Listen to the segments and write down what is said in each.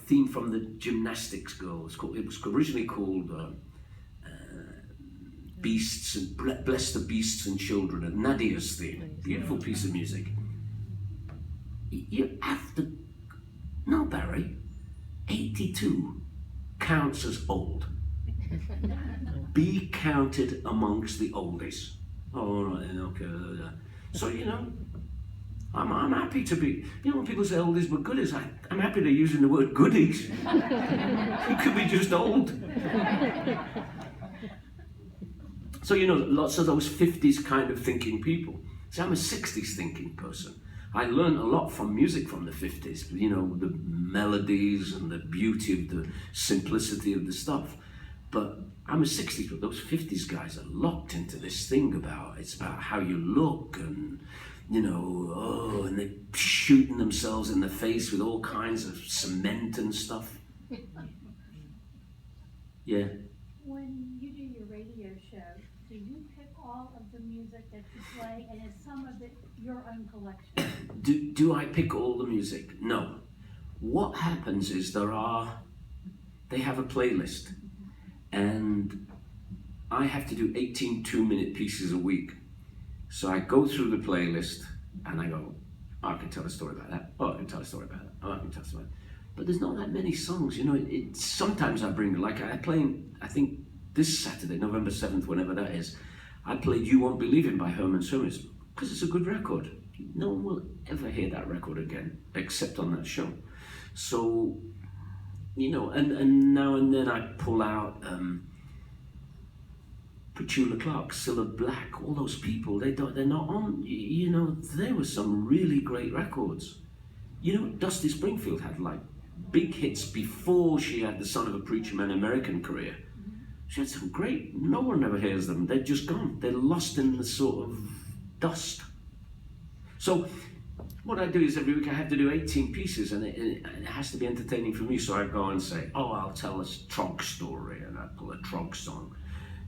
theme from the gymnastics girl. It was originally called Beasts and Bless the Beasts and Children, and Nadia's theme. Beautiful piece of music. You have to, no, Barry, 82 counts as old. Be counted amongst the oldies. Oh, right, okay. So, I'm happy to be, when people say oldies but goodies, I'm happy they're using the word goodies. You could be just old. So, lots of those 50s kind of thinking people. See, I'm a 60s thinking person. I learned a lot from music from the 50s, the melodies and the beauty of the simplicity of the stuff. But I'm a 60s, but those 50s guys are locked into this thing it's about how you look and, and they're shooting themselves in the face with all kinds of cement and stuff. Yeah. When you do your radio show, do you pick all of the music that you play, and is some of it your own collection? Do I pick all the music? No. What happens is they have a playlist, and I have to do 18 2-minute pieces a week. So I go through the playlist and I go, oh, I can tell a story about that. Oh, I can tell a story about that. Oh, I can tell a story. But there's not that many songs, sometimes I bring, like I play, I think this Saturday, November 7th, whenever that is, I played You Won't Believe It by Herman Sirius, because it's a good record. No one will ever hear that record again, except on that show. So, and now and then I pull out Petula Clark, Cilla Black, all those people, they're not on, there were some really great records. Dusty Springfield had like big hits before she had the Son of a Preacher Man American career. She had some great, no one ever hears them, they're just gone. They're lost in the sort of dust. So what I do is every week I have to do 18 pieces, and it has to be entertaining for me, so I go and say, oh, I'll tell a Trog story, and I pull a Trog song.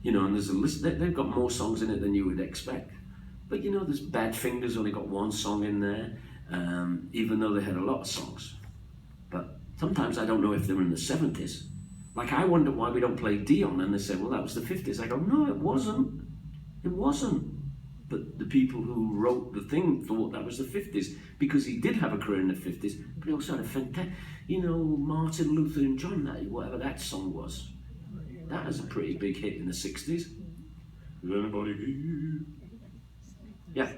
And there's a list, they've got more songs in it than you would expect. But there's Bad Fingers only got one song in there, even though they had a lot of songs. But sometimes I don't know if they're in the 70s. Like I wonder why we don't play Dion, and they say, well, that was the 50s. I go, no, it wasn't. It wasn't. But the people who wrote the thing thought that was the 50s, because he did have a career in the 50s, but he also had a fantastic, Martin Luther and John, whatever that song was. That was a pretty big hit in the 60s. Is anybody here? Yeah.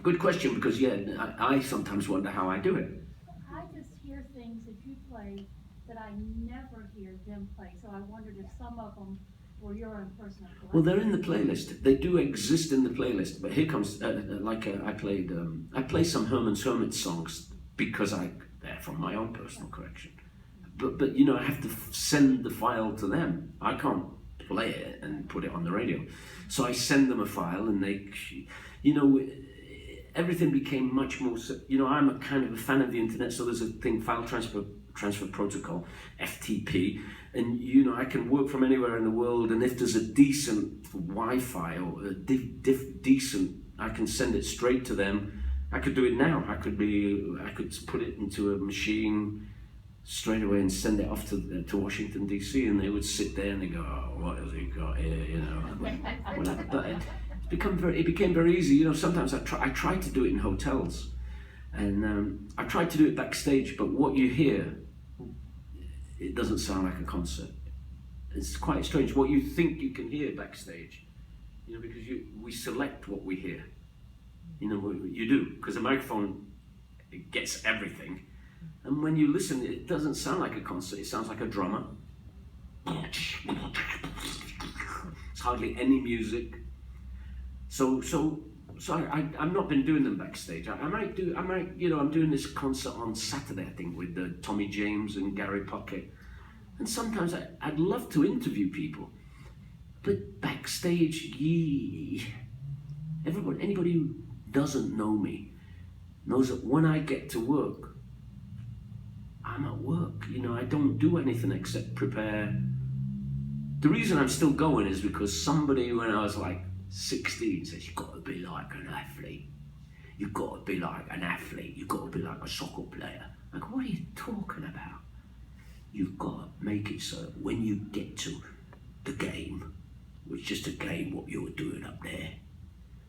Good question, because I sometimes wonder how I do it. I just hear things that you play that I never hear them play, so I wondered if some of them were your own personal collection. Well, they're in the playlist. They do exist in the playlist, but here comes, I play some Herman's Hermit songs because they're from my own personal collection. But I have to send the file to them. I can't play it and put it on the radio. So I send them a file, and they, everything became much more, I'm a kind of a fan of the internet, so there's a thing, file transfer protocol, FTP, and I can work from anywhere in the world, and if there's a decent Wi-Fi or a decent, I can send it straight to them. I could do it now. I could put it into a machine straight away and send it off to Washington DC, and they would sit there and they go, oh, what has he got here, But it became very easy. Sometimes I try to do it in hotels, and I tried to do it backstage, but what you hear, it doesn't sound like a concert. It's quite strange. What you think you can hear backstage, because we select what we hear. You do, because a microphone, it gets everything. And when you listen, it doesn't sound like a concert, it sounds like a drummer. It's hardly any music. So I've not been doing them backstage. I'm doing this concert on Saturday, I think, with Tommy James and Gary Puckett. And sometimes I'd love to interview people, but backstage, anybody who doesn't know me knows that when I get to work, I'm at work. I don't do anything except prepare. The reason I'm still going is because somebody, when I was like 16, says, you've got to be like an athlete. You've got to be like an athlete. You've got to be like a soccer player. I go, what are you talking about? you've got to make it so that when you get to the game, which is just a game what you're doing up there,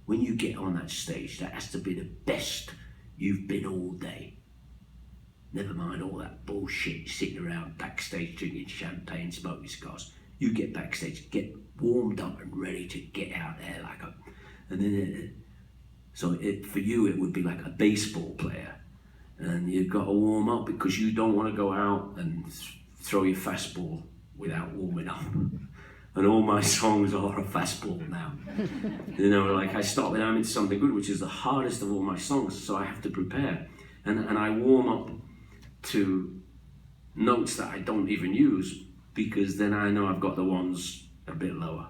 when you get on that stage, that has to be the best you've been all day. Never mind all that bullshit sitting around backstage drinking champagne, smoking cigars. You get backstage, get warmed up and ready to get out there for you it would be like a baseball player, and you've got to warm up because you don't want to go out and throw your fastball without warming up. And all my songs are a fastball now. Like I start when I'm into something good, which is the hardest of all my songs, so I have to prepare. And I warm up to notes that I don't even use, because then I know I've got the ones a bit lower.